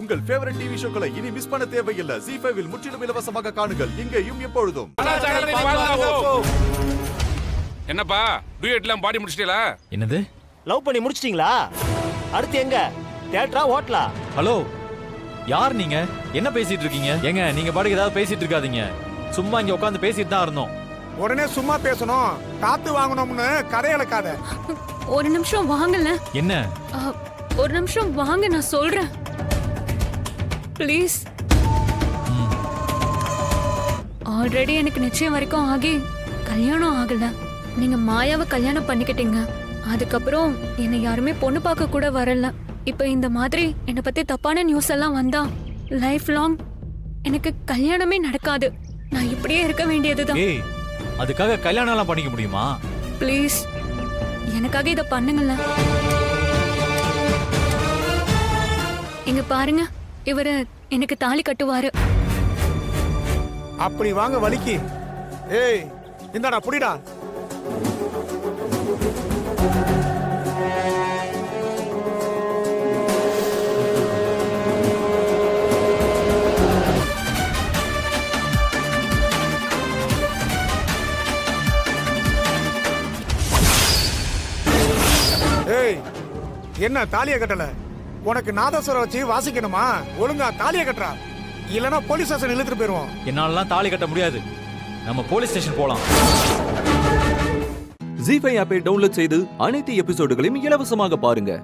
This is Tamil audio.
உங்கள் ஃபேவரட் டிவி ஷோக்களை இனி மிஸ் பண்ண தேவையில்லை. ZEE5 இல் முற்றிலும் இலவசமாக காணுங்கள். இங்கேயும் எப்பொழுதும். என்னப்பா டூயட்லாம் பாடி முடிச்சிட்டீங்களா? என்னது? லவ் பண்ணி முடிச்சிட்டீங்களா? அடுத்து எங்க? தியேட்டரா ஹோட்டலா? ஹலோ, யார் நீங்க? என்ன பேசிட்டு இருக்கீங்க? ஏங்க நீங்க பாட்டுக்கு ஏதாவது பேசிட்டு இருக்காதீங்க. சும்மா இங்க உட்கார்ந்து பேசிட்டு தான் இருந்தோம். உடனே சும்மா பேசணும், காத்து வாங்கணும்னு கதையலக்காத. ஒரு நிமிஷம் வாங்கல. என்ன? ஒரு நிமிஷம் வாங்க, நான் சொல்றேன் ப்ளீஸ். ஆல்ரெடி எனக்கு நிச்சயம் வரைக்கும் ஆகி கல்யாணம் ஆகல. நீங்க மாயாவை கல்யாணம் பண்ணிக்கிட்டீங்க. அதுக்கப்புறம் என்னை யாருமே பொண்ணு பார்க்க கூட வரல. இப்ப இந்த மாதிரி என்னை பத்தி தப்பான நியூஸ் எல்லாம் வந்தா லைஃப் லாங் எனக்கு கல்யாணமே நடக்காது. நான் இப்படியே இருக்க வேண்டியதுதான். ஏய், அதுக்காக கல்யாணம் எல்லாம் பண்ணிக்க முடியுமா? ப்ளீஸ் எனக்காக இத பண்ணுங்கள. இங்க பாருங்க, இவரு எனக்கு தாலி கட்டுவாரு. அப்படி வாங்க வலிக்கு. ஏய் இந்தாடா புடிடா. ஏய் என்ன தாலிய கட்டல? உனக்கு நாதஸ்வரம் வச்சு வாசிக்கணுமா? ஒழுங்கா தாலிய கட்டுறா, இல்லனா போலீஸ் ஸ்டேஷன் இழுத்துட்டு போயிருவோம். என்னாலலாம் தாலி கட்ட முடியாது. நம்ம போலீஸ் ஸ்டேஷன் போலாம். ZEE5 ஆப்பை டவுன்லோட் செய்து அனைத்து எபிசோடுகளையும் இலவசமாக பாருங்க.